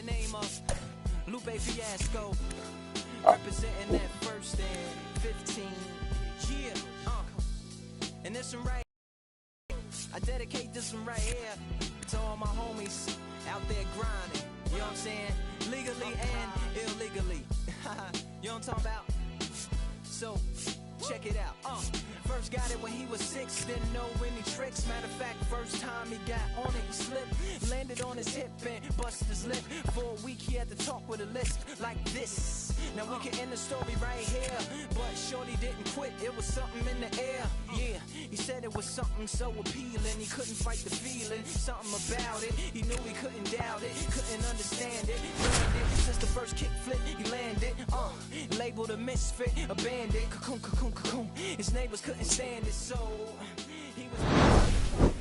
name of Lupe Fiasco, representing that first and 15. Yeah, and this one right, I dedicate this one right here to all my homies out there grinding. You know what I'm saying? Legally and illegally. You know what I'm talking about? So, check it out. First got it when he was 6, didn't know any tricks. Matter of fact, first time he got on it, he slipped, landed on his hip and busted his lip. For a week he had to talk with a lisp like this. Now we can end the story right here, but shorty didn't quit, it was something in the air. Yeah, he said it was something so appealing, he couldn't fight the feeling, something about it. He knew he couldn't doubt it, couldn't understand it. Learned it since the first kick flip, he landed. Labeled a misfit, a bandit. Cocoon, cocoon, cocoon. His neighbors couldn't stand it, so he was.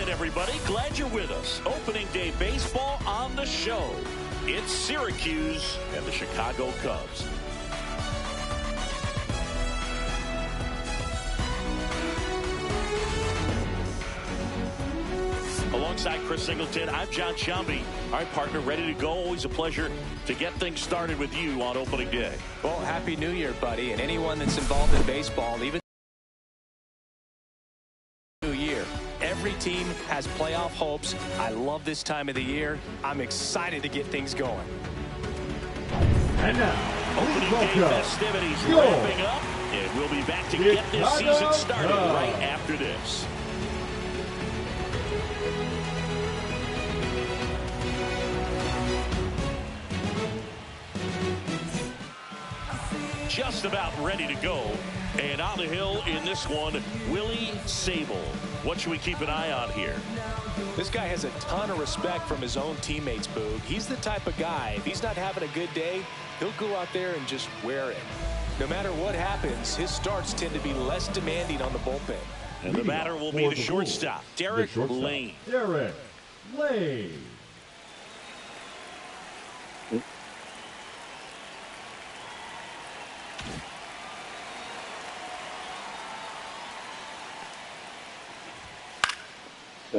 Everybody, glad you're with us. Opening day baseball on the show. It's Syracuse and the Chicago Cubs. Alongside Chris Singleton, I'm John Shambi. All right, partner, ready to go. Always a pleasure to get things started with you on opening day. Well, Happy New Year, buddy. And anyone that's involved in baseball, even New Year. Every team has playoff hopes. I love this time of the year. I'm excited to get things going. And now, opening day festivities wrapping up, and we'll be back to get this season started right after this. Just about ready to go. And on the hill in this one, Willie Sable. What should we keep an eye on here? This guy has a ton of respect from his own teammates, Boog. He's the type of guy, if he's not having a good day, he'll go out there and just wear it. No matter what happens, his starts tend to be less demanding on the bullpen. And the batter will be the shortstop, Derek Lane. Derek Lane.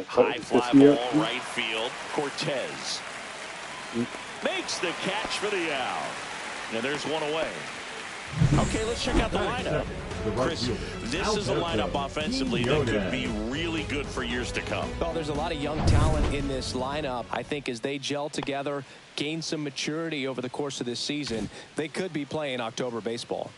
High fly ball, right field. Cortez makes the catch for the out. And there's one away. Okay, let's check out the lineup. Chris, this is a lineup offensively that could be really good for years to come. Well, there's a lot of young talent in this lineup. I think as they gel together, gain some maturity over the course of this season, they could be playing October baseball.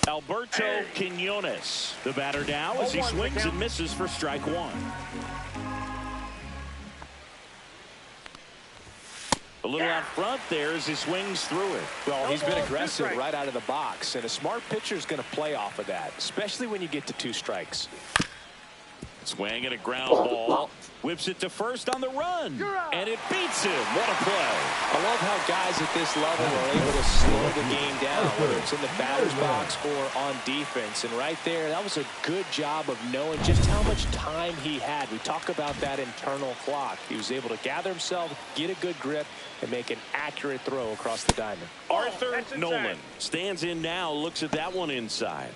Alberto Quinones, the batter now as he swings and misses for strike one. A little out front there as he swings through it. Well, he's been aggressive right out of the box, and a smart pitcher is going to play off of that, especially when you get to 2 strikes. Swing and a ground ball. Whips it to first on the run. And it beats him. What a play. I love how guys at this level are able to slow the game down, whether it's in the batter's box or on defense. And right there, that was a good job of knowing just how much time he had. We talk about that internal clock. He was able to gather himself, get a good grip, and make an accurate throw across the diamond. Arthur Nolan stands in now, looks at that one inside.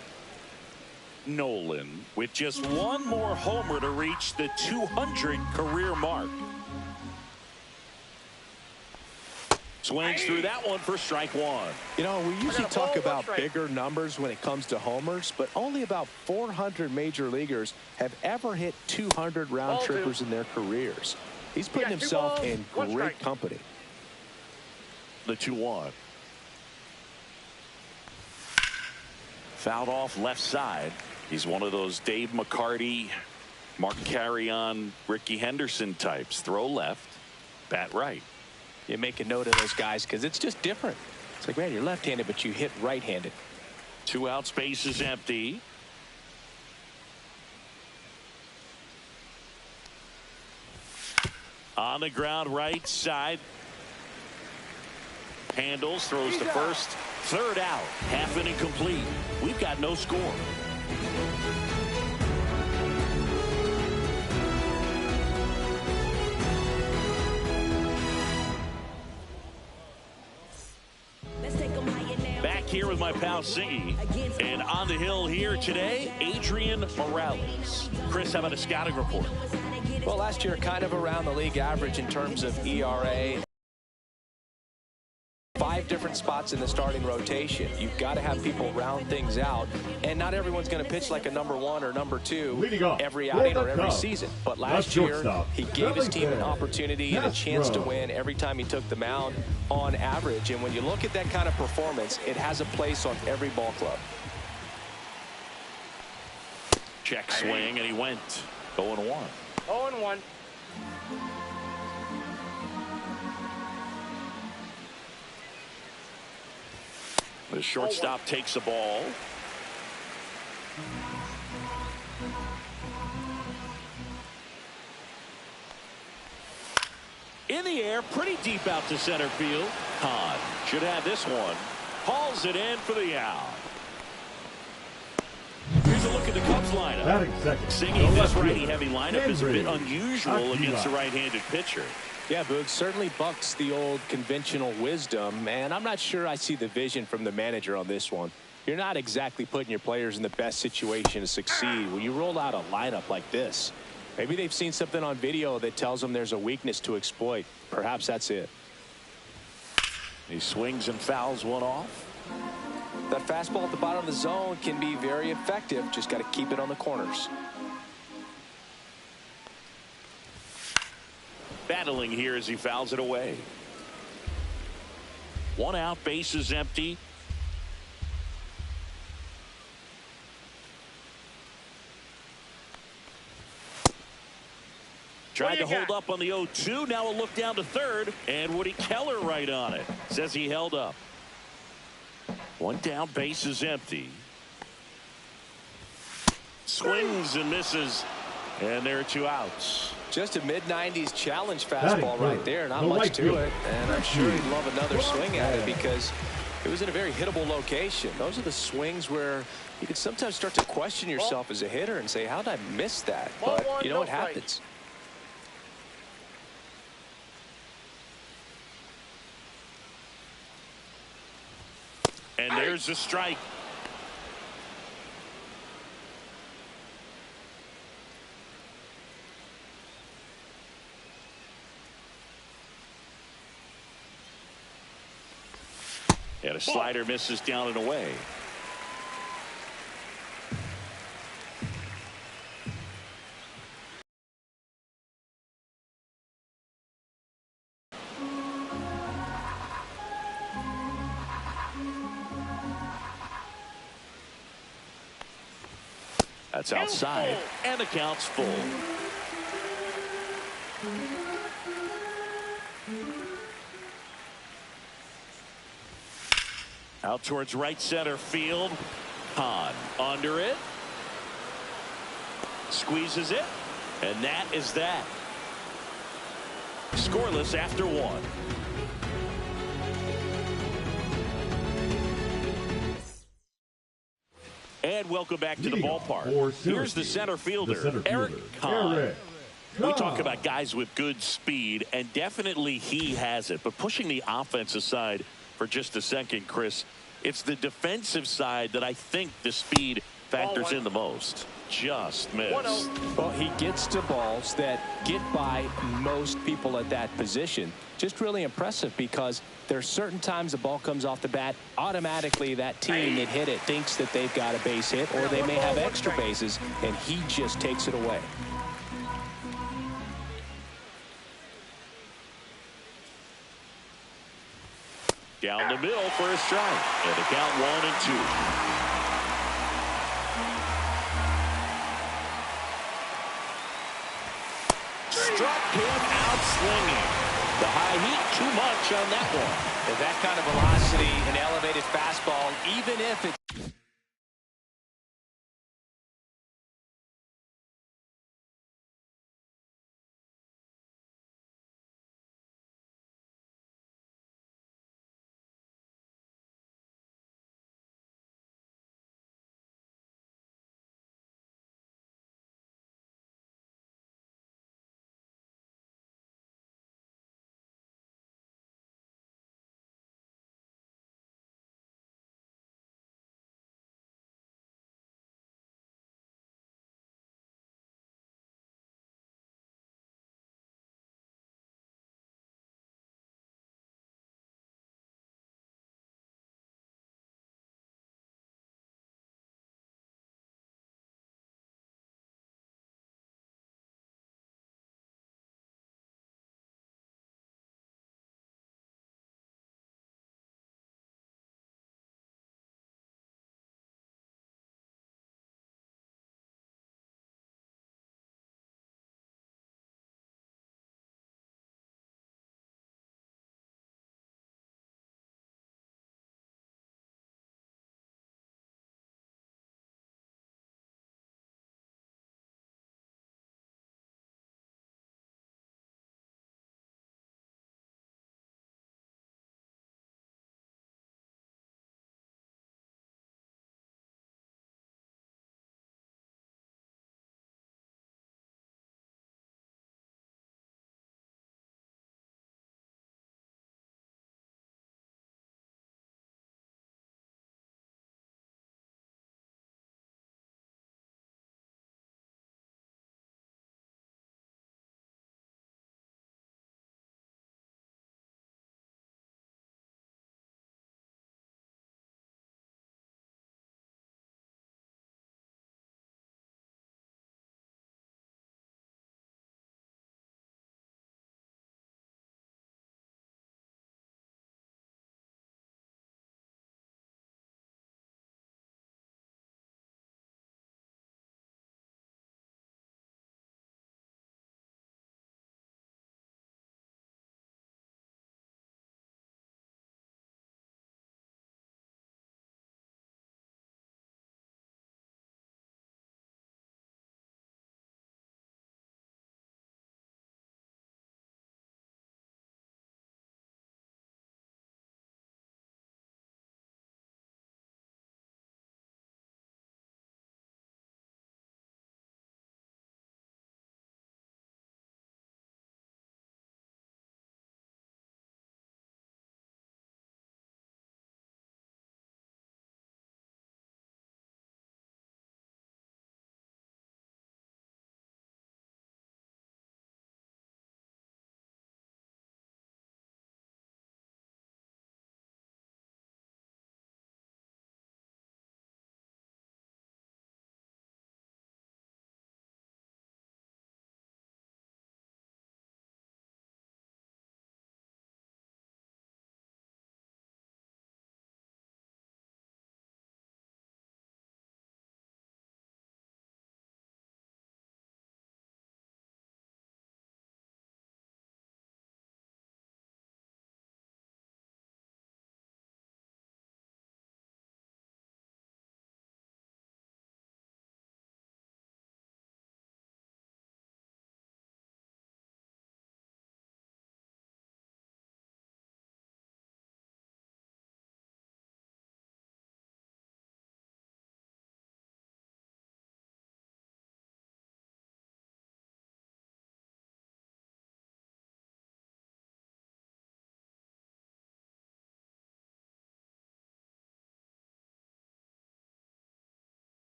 Nolan with just one more homer to reach the 200 career mark. Swings through that one for strike one. You know, we usually talk about bigger numbers when it comes to homers, but only about 400 major leaguers have ever hit 200 round trippers in their careers. He's putting himself in great company. The 2-1. Fouled off left side. He's one of those Dave McCarty, Mark Carrion, Ricky Henderson types. Throw left, bat right. You make a note of those guys because it's just different. It's like, man, you're left-handed, but you hit right-handed. 2 out, space is empty. On the ground right side. handles, throws to first. Third out. Half inning complete. We've got no score. Back here with my pal Siggy. And on the hill here today, Adrian Morales. Chris, how about a scouting report? Well, last year kind of around the league average in terms of ERA. 5 different spots in the starting rotation. You've got to have people round things out, and not everyone's going to pitch like a number 1 or number 2 every outing or every season. But last year, he gave his team an opportunity and a chance to win every time he took the mound on average. And when you look at that kind of performance, it has a place on every ball club. Check swing, and he went 0-1. 0-1. The shortstop takes the ball. In the air, pretty deep out to center field. Hahn should have this one. Hauls it in for the out. Here's a look at the Cubs lineup. Singing this righty-heavy lineup is a bit unusual against a right-handed pitcher. Yeah, Boog, certainly bucks the old conventional wisdom, and I'm not sure I see the vision from the manager on this one. You're not exactly putting your players in the best situation to succeed when you roll out a lineup like this. Maybe they've seen something on video that tells them there's a weakness to exploit. Perhaps that's it. He swings and fouls one off. That fastball at the bottom of the zone can be very effective. Just got to keep it on the corners. Battling here as he fouls it away. 1 out, bases empty. Tried to hold up on the 0-2. Now a look down to third, and Woody Keller right on it. Says he held up. 1 down, bases empty. Swings and misses, and there are 2 outs. Just a mid-90s challenge fastball right there. Not much to it. And I'm sure he'd love another swing at it because it was in a very hittable location. Those are the swings where you can sometimes start to question yourself as a hitter and say, how did I miss that? But you know what happens. And there's a strike. And a slider misses down and away. That's outside, and the count's full. Out towards right center field. Hahn under it. Squeezes it. And that is that. Scoreless after 1. And welcome back to the ballpark. Here's the center fielder, Eric Hahn. We talk about guys with good speed, and definitely he has it. But pushing the offense aside for just a second, Chris, it's the defensive side that I think the speed factors in the most. Just missed. Well, he gets to balls that get by most people at that position. Just really impressive because there are certain times the ball comes off the bat, automatically that team that hit it thinks that they've got a base hit or they may have extra bases, and he just takes it away. Down the middle for a strike. And the count 1-2. Struck him out swinging. The high heat, too much on that one. And that kind of velocity, an elevated fastball, even if it's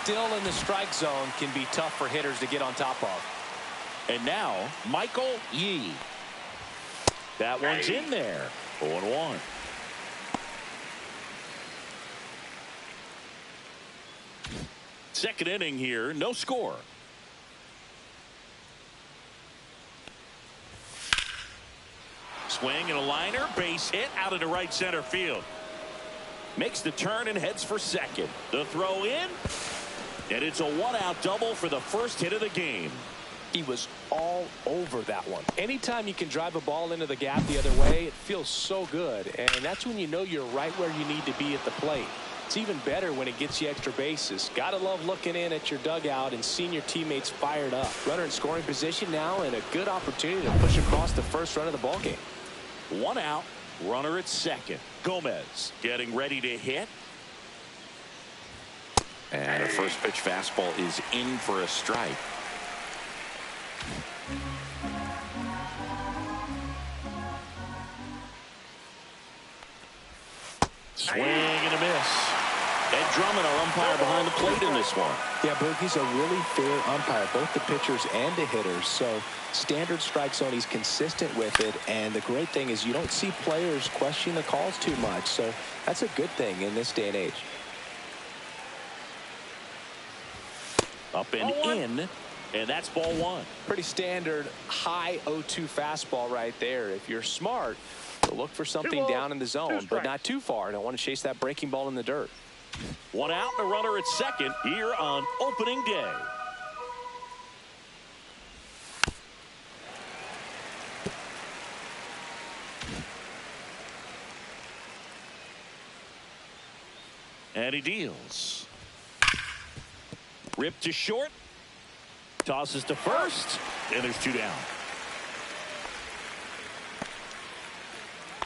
still in the strike zone can be tough for hitters to get on top of. And now, Michael Yee. That one's in there. 0-1. Second inning here, no score. Swing and a liner, base hit out into right center field. Makes the turn and heads for second. The throw in, and it's a one-out double for the first hit of the game. He was all over that one. Anytime you can drive a ball into the gap the other way, it feels so good. And that's when you know you're right where you need to be at the plate. It's even better when it gets you extra bases. Gotta love looking in at your dugout and seeing your teammates fired up. Runner in scoring position now, and a good opportunity to push across the first run of the ballgame. One out, runner at second. Gomez getting ready to hit. And a first pitch fastball is in for a strike. Swing and a miss. Ed Drummond, our umpire behind the plate in this one. Yeah, Berg, he's a really fair umpire, both the pitchers and the hitters. So standard strike zone, he's consistent with it. And the great thing is you don't see players question the calls too much. So that's a good thing in this day and age. Up and in, and that's ball one. Pretty standard high 0-2 fastball right there. If you're smart, you'll look for something down in the zone, but not too far. Don't want to chase that breaking ball in the dirt. One out and a runner at second here on opening day. And he deals. Ripped to short. Tosses to first. And there's two down.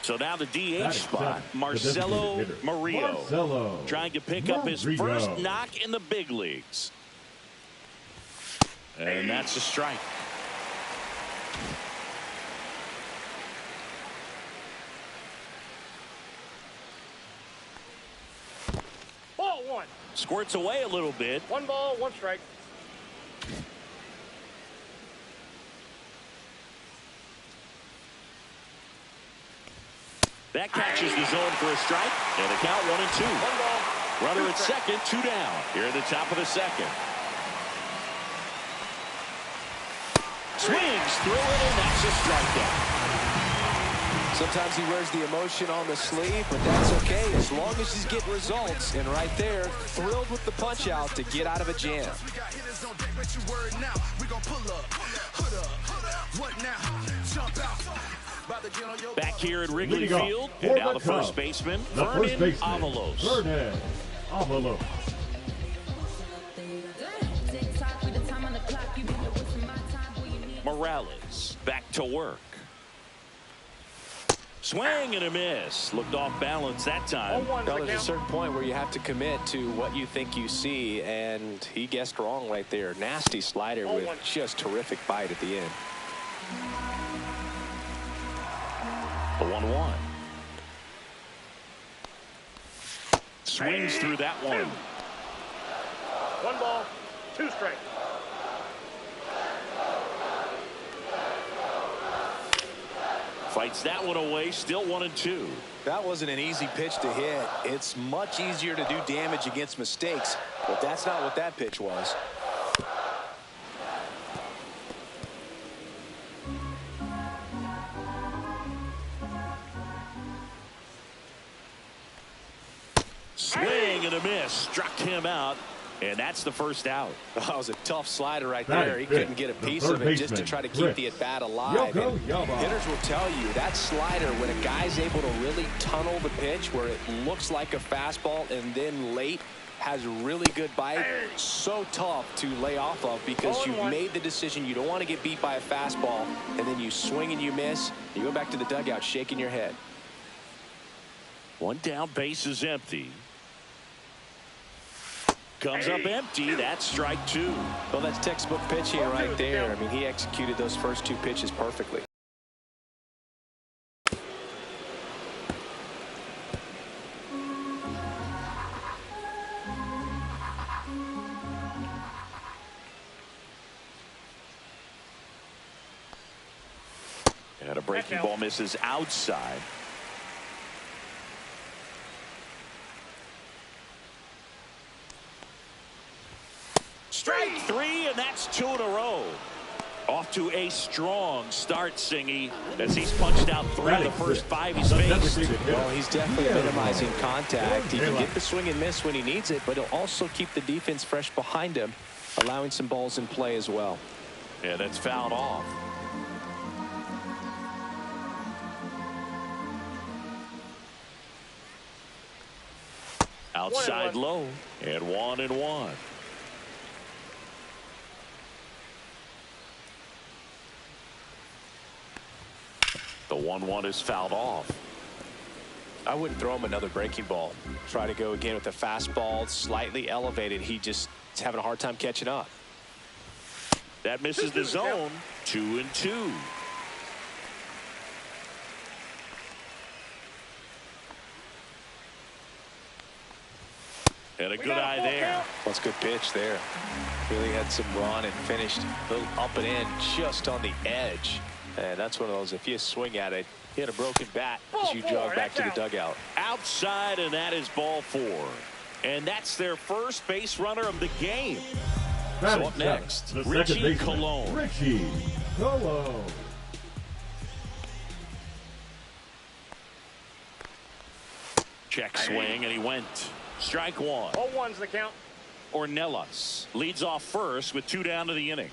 So now the DH spot, Marcelo Murillo, trying to pick up his first knock in the big leagues. And that's a strike. Ball one. Squirts away a little bit. 1 ball, 1 strike. That catches the zone for a strike, and the count 1-2. 1 ball. Runner at second, 2 down. Here at the top of the second. Swings through it, and that's a strikeout. Sometimes he wears the emotion on the sleeve, but that's okay as long as he's getting results. And right there, thrilled with the punch out to get out of a jam. Back here at Wrigley Field, and now the first baseman, Vernon Avalos. Morales back to work. Swing and a miss. Looked off balance that time. Well, there's a certain point where you have to commit to what you think you see, and he guessed wrong right there. Nasty slider with just terrific bite at the end. The 1-1. Swings through that one. 1 ball, 2 strikes. Fights that one away, still 1-2. That wasn't an easy pitch to hit. It's much easier to do damage against mistakes, but that's not what that pitch was. Swing and a miss. Struck him out. And that's the first out. That was a tough slider right there. He couldn't get a piece of it just to try to keep the at-bat alive. Hitters will tell you that slider, when a guy's able to really tunnel the pitch where it looks like a fastball and then late has really good bite, so tough to lay off of because you've made the decision you don't want to get beat by a fastball, and then you swing and you miss. You go back to the dugout shaking your head. One down, base is empty. Comes up empty. That's strike 2. Well, that's textbook pitching right there. I mean, he executed those first 2 pitches perfectly. breaking ball misses outside. Strike three, and that's 2 in a row. Off to a strong start, Singy, as he's punched out 3 of the first 5 he's faced. Well, he's definitely minimizing contact. He can get the swing and miss when he needs it, but he'll also keep the defense fresh behind him, allowing some balls in play as well. Yeah, that's fouled off. Outside low, and 1-1. The 1-1 is fouled off. I wouldn't throw him another breaking ball. Try to go again with a fastball, slightly elevated. He just is having a hard time catching up. That misses the zone. 2-2. And a good eye there. That's a good pitch there. Really had some run and finished a little up and in just on the edge. And that's one of those, if you swing at it, hit a broken bat as you jog back to the dugout. Outside, and that is ball 4. And that's their first base runner of the game. So up next, Richie Colon. Richie Colon. Check swing, and he went. Strike 1. All one's the count. Ornelas leads off first with 2 down to the inning.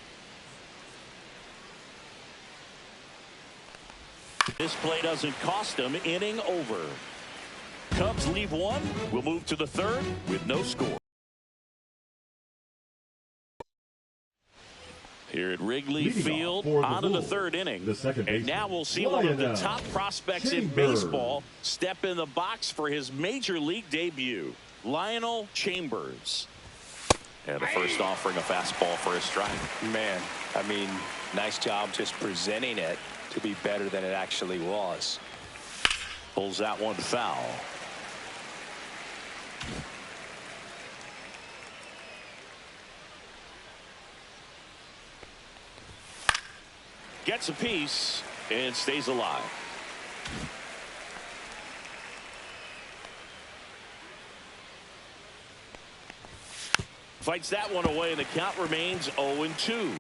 This play doesn't cost them. Inning over. Cubs leave 1. We'll move to the 3rd with no score. Here at Wrigley Field, on to the 3rd inning. And now we'll see one of the top prospects in baseball step in the box for his major league debut. Lionel Chambers. And the first offering a fastball for a strike. Man, I mean, nice job just presenting it to be better than it actually was. Pulls that one foul. Gets a piece and stays alive. Fights that one away, and the count remains 0-2.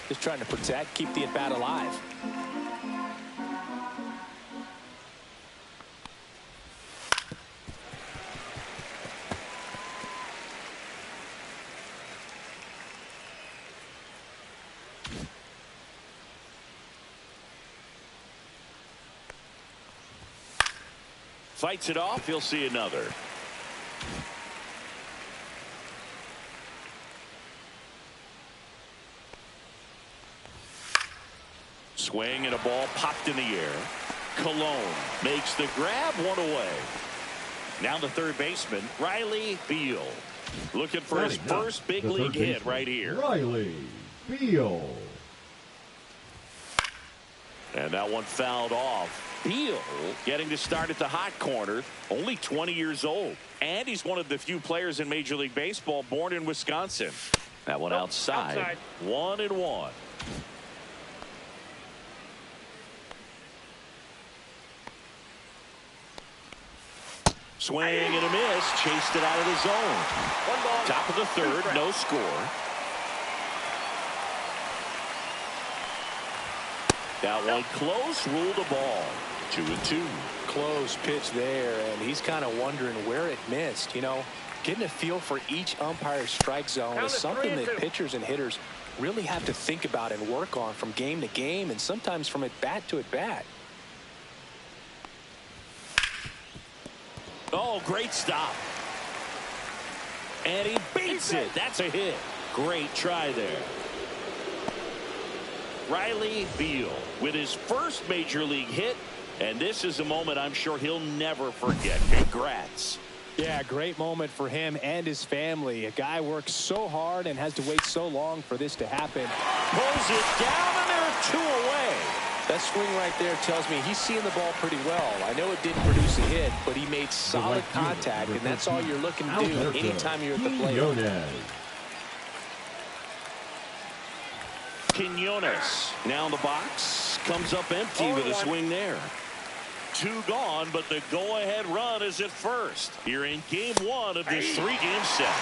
Just trying to protect, keep the at-bat alive. Fights it off. He'll see another. Swing and a ball popped in the air. Cologne makes the grab, one away. Now the third baseman, Riley Beal, looking for his first big league hit right here. Riley Beal. And that one fouled off. Beal getting to start at the hot corner, only 20 years old. And he's one of the few players in Major League Baseball born in Wisconsin. That one outside. 1-1. Swing and a miss. Chased it out of the zone. Top of the third. No score. That one close. Ruled a ball. 2-2. Close pitch there, and he's kind of wondering where it missed. You know, getting a feel for each umpire's strike zone is something that pitchers and hitters really have to think about and work on from game to game, and sometimes from at bat to at bat. Oh, great stop. And he beats it. That's a hit. Great try there. Riley Beal with his first major league hit. And this is a moment I'm sure he'll never forget. Congrats. Yeah, great moment for him and his family. A guy works so hard and has to wait so long for this to happen. Pulls it down, and there are 2 away. That swing right there tells me he's seeing the ball pretty well. I know it didn't produce a hit, but he made solid contact, and that's all you're looking to do anytime you're at the plate. Quinones now in the box. Comes up empty with a swing there. 2 gone, but the go-ahead run is at first. Here in game 1 of this 3-game set.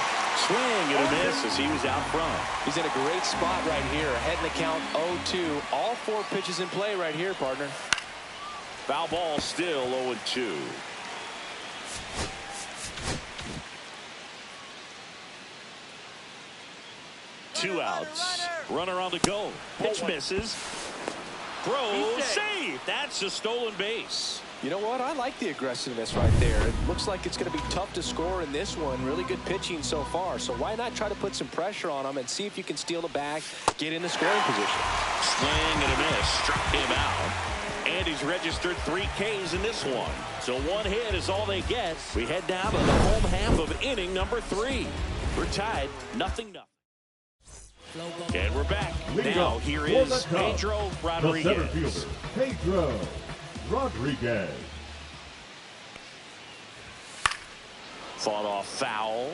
Swing and a miss as he was out front. He's in a great spot right here. Ahead in the count 0-2. All 4 pitches in play right here, partner. Foul ball still 0-2. Two outs. Runner on the go. Pitch misses. Throw. Save. That's a stolen base. You know what? I like the aggressiveness right there. It looks like it's going to be tough to score in this one. Really good pitching so far. So why not try to put some pressure on him and see if you can steal the bag, get in the scoring position. Swing and a miss. Struck him out. And he's registered 3 Ks in this one. So 1 hit is all they get. We head down to the home half of inning number 3. We're tied 0-0. And we're back. Now here is Pedro Rodriguez. The center fielder, Pedro Rodriguez. Fought off foul.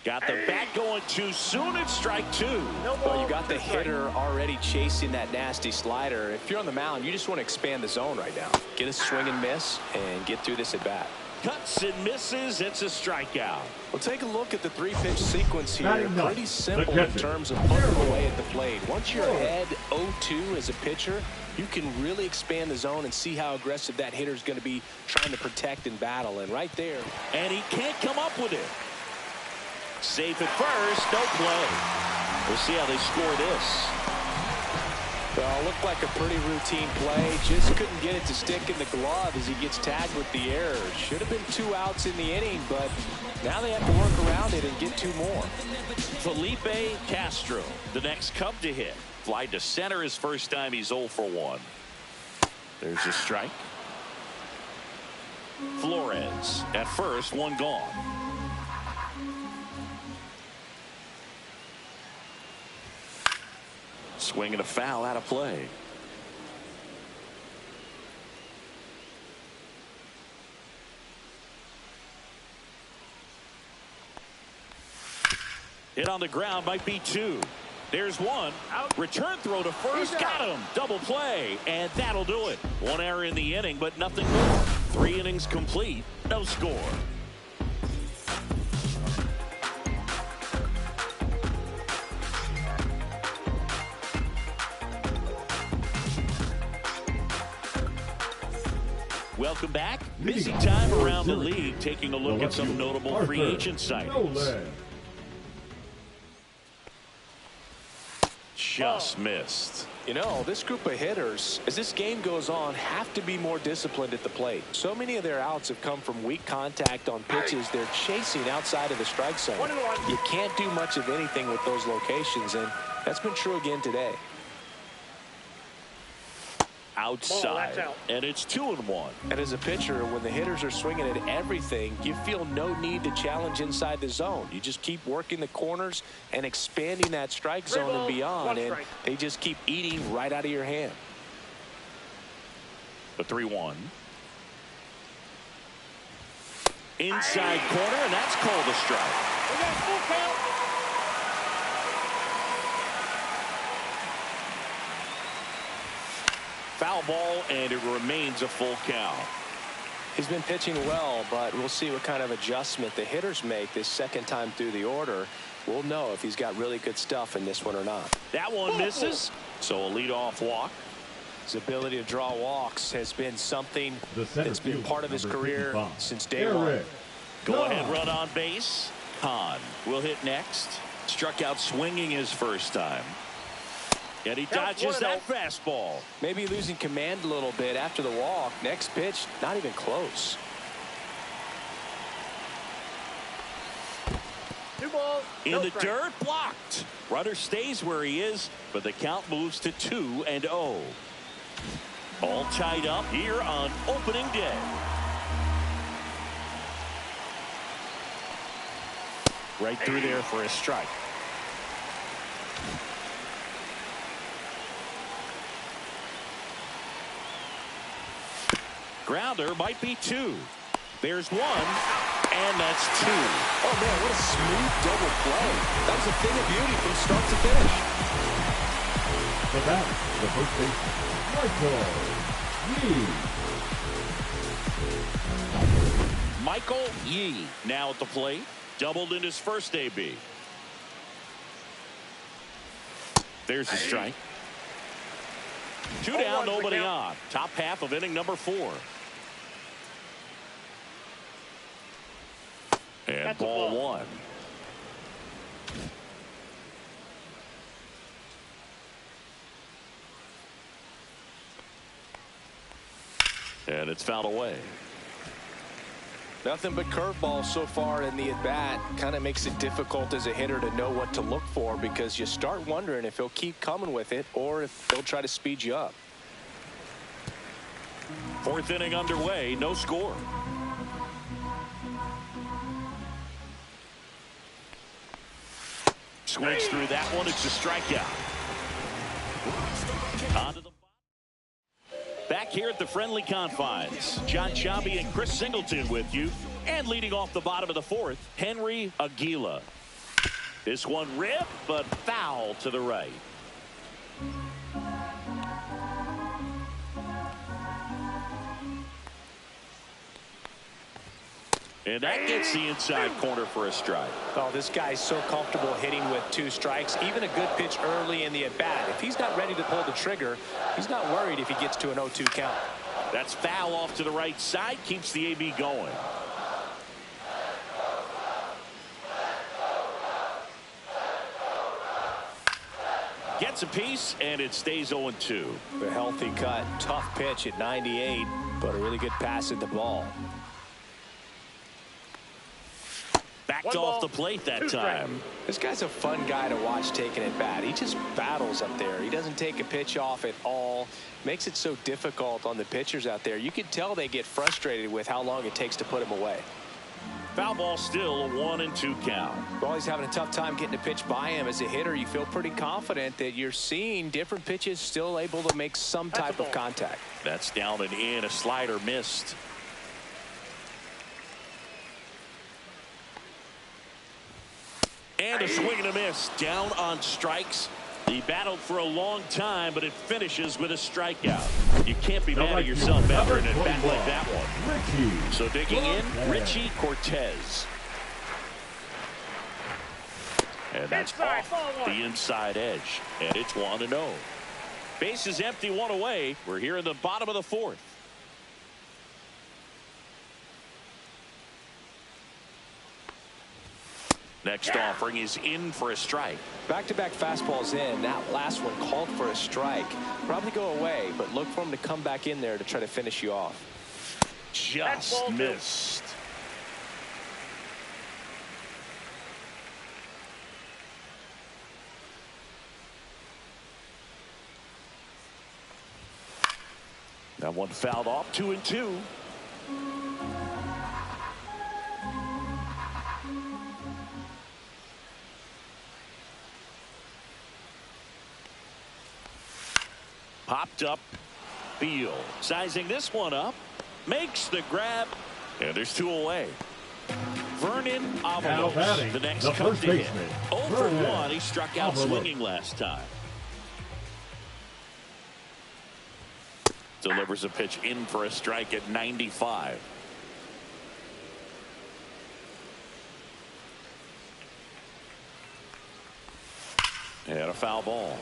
Got the bat going too soon. It's strike 2. Well, you got the hitter already chasing that nasty slider. If you're on the mound, you just want to expand the zone right now. Get a swing and miss and get through this at bat. Cuts and misses. It's a strikeout. Well, take a look at the 3-pitch sequence here. Pretty simple in terms of putting away at the plate. Once you're ahead 0-2 as a pitcher, you can really expand the zone and see how aggressive that hitter is going to be trying to protect and battle. And right there. And he can't come up with it. Safe at first, no play. We'll see how they score this. Well, looked like a pretty routine play. Just couldn't get it to stick in the glove as he gets tagged with the error. Should have been 2 outs in the inning, but now they have to work around it and get 2 more. Felipe Castro, the next Cub to hit. Fly to center his first time. He's 0 for 1. There's a strike. Flores at first, 1 gone. Swing and a foul out of play. Hit on the ground, might be 2. There's 1. Return throw to first. Got him. Double play. And that'll do it. 1 error in the inning, but nothing more. 3 innings complete. No score. Welcome back. Busy time around the league, taking a look at some notable free agent signings. Just missed. You know, this group of hitters, as this game goes on, have to be more disciplined at the plate. So many of their outs have come from weak contact on pitches they're chasing outside of the strike zone. You can't do much of anything with those locations, and that's been true again today. Outside, and it's 2-1. And as a pitcher, when the hitters are swinging at everything, you feel no need to challenge inside the zone. You just keep working the corners and expanding that strike zone and beyond, and they just keep eating right out of your hand. The 3-1. Inside corner, and that's called a strike. We got a full count. Foul ball, and it remains a full count. He's been pitching well, but we'll see what kind of adjustment the hitters make this second time through the order. We'll know if he's got really good stuff in this one or not. That one misses, so a leadoff walk. His ability to draw walks has been something that's been part of his career 55. since day one. Go ahead, run on base. Hahn will hit next. Struck out swinging his first time. And he dodges that fastball. Maybe losing command a little bit after the walk. Next pitch, not even close. 2 balls. In the dirt, blocked. Runner stays where he is, but the count moves to 2-0. All tied up here on opening day. Right through there for a strike. Grounder might be 2. There's 1, and that's 2. Oh, man, what a smooth double play. That was a thing of beauty from start to finish. The batter, the first baseman, Michael Yee now at the plate. Doubled in his first AB. There's a strike. 2 down, nobody on. Top half of inning number 4. And That's ball a ball. 1. And it's fouled away. Nothing but curveballs so far in the at-bat. Kind of makes it difficult as a hitter to know what to look for, because you start wondering if he'll keep coming with it or if they'll try to speed you up. 4th inning underway, no score. Swings through that one. It's a strikeout. On to the back here at the friendly confines. John Chabi and Chris Singleton with you. And leading off the bottom of the 4th, Henry Aguila. This one ripped, but foul to the right. And that gets the inside corner for a strike. Oh, this guy's so comfortable hitting with 2 strikes. Even a good pitch early in the at-bat. If he's not ready to pull the trigger, he's not worried if he gets to an 0-2 count. That's foul off to the right side. Keeps the AB going. Gets a piece, and it stays 0-2. A healthy cut. Tough pitch at 98, but a really good pass at the ball. Backed off the plate that time. This guy's a fun guy to watch taking at bat. He just battles up there. He doesn't take a pitch off at all. Makes it so difficult on the pitchers out there. You can tell they get frustrated with how long it takes to put him away. Foul ball, still a 1-2 count. Well, he's having a tough time getting a pitch by him. As a hitter, you feel pretty confident that you're seeing different pitches still able to make some type of contact. That's down and in. A slider missed. And a swing and a miss. Down on strikes. He battled for a long time, but it finishes with a strikeout. You can't be mad at yourself after an at-bat like that one. So digging in, Richie Cortez. And that's off the inside edge. And it's 1-0. Base is empty, 1 away. We're here in the bottom of the 4th. Next offering is in for a strike. Back-to-back fastballs in. That last one called for a strike. Probably go away, but look for him to come back in there to try to finish you off. Just missed. That one fouled off. 2-2. Popped up. Field sizing this one up. Makes the grab. And there's 2 away. Vernon Avalos, the next Cub to hit. 0 for 1. He struck out swinging last time. Delivers a pitch in for a strike at 95. And a foul ball.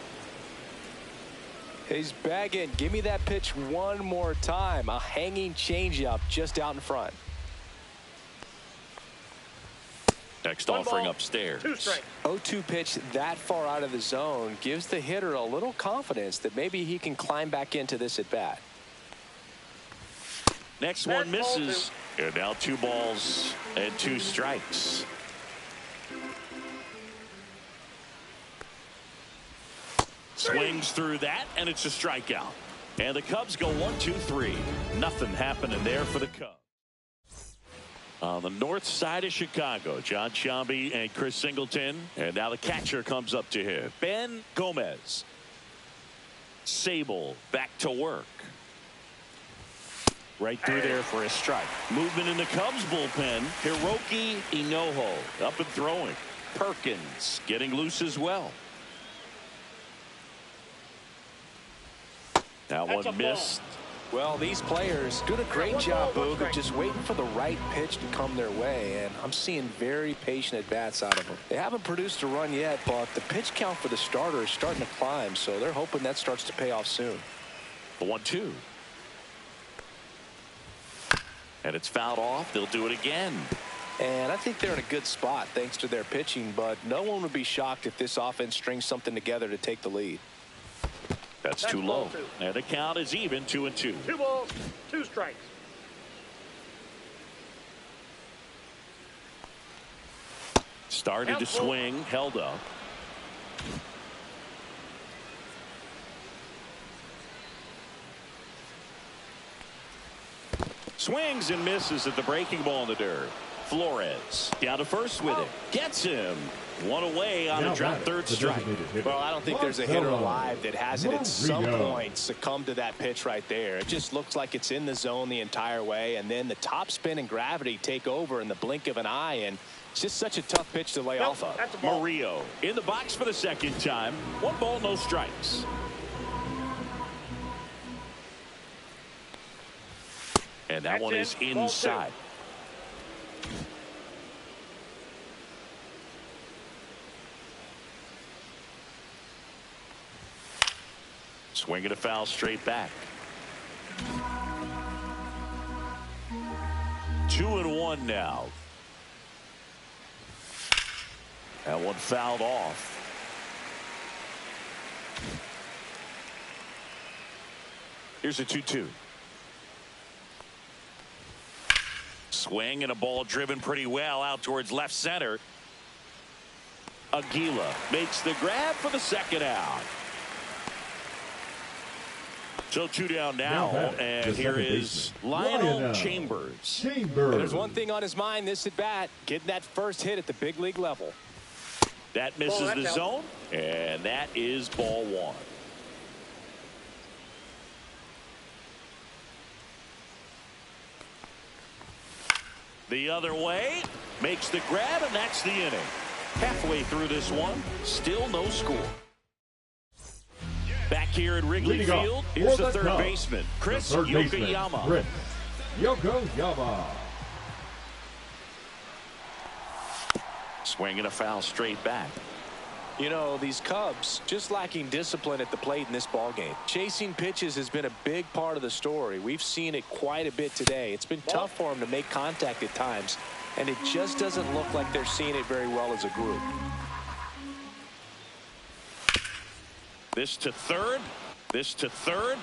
He's bagging. Give me that pitch one more time. A hanging changeup just out in front. Next offering upstairs. 2 strikes. 0-2 pitch that far out of the zone gives the hitter a little confidence that maybe he can climb back into this at bat. Next one misses. And now 2 balls and 2 strikes. Swings through that, and it's a strikeout. And the Cubs go 1-2-3. Nothing happening there for the Cubs. On the north side of Chicago, John Sciambi and Chris Singleton. And now the catcher comes up to hit. Ben Gomez. Sable back to work. Right through there for a strike. Movement in the Cubs bullpen. Hiroki Inoue up and throwing. Perkins getting loose as well. That one missed. Well, these players doing a great job, Boog, of just waiting for the right pitch to come their way, and I'm seeing very patient at-bats out of them. They haven't produced a run yet, but the pitch count for the starter is starting to climb, so they're hoping that starts to pay off soon. The 1-2. And it's fouled off. They'll do it again. And I think they're in a good spot thanks to their pitching, but no one would be shocked if this offense strings something together to take the lead. That's too low. And the count is even, 2-2. 2 balls, 2 strikes. Started to swing, held up. Swings and misses at the breaking ball in the dirt. Flores down to first with it. Gets him. 1 away on a drop third strike. Well, I don't think there's a hitter alive that hasn't at some point succumbed to that pitch right there. It just looks like it's in the zone the entire way, and then the top spin and gravity take over in the blink of an eye, and it's just such a tough pitch to lay off of. Murillo in the box for the second time. 1 ball, no strikes. And that one is inside. Swinging a foul straight back. 2-1 now. That one fouled off. Here's a 2-2. Swing and a ball driven pretty well out towards left center. Aguila makes the grab for the second out. So 2 down now, and here is Lionel Chambers. And there's one thing on his mind this at bat, getting that first hit at the big league level. That misses the zone, and that is ball 1. The other way, makes the grab, and that's the inning. Halfway through this one, still no score. Back here at Wrigley Field, here's the third baseman, Chris Yokoyama. Swinging a foul straight back. You know, these Cubs just lacking discipline at the plate in this ballgame. Chasing pitches has been a big part of the story. We've seen it quite a bit today. It's been tough for them to make contact at times. and it just doesn't look like they're seeing it very well as a group. This to third. This to third.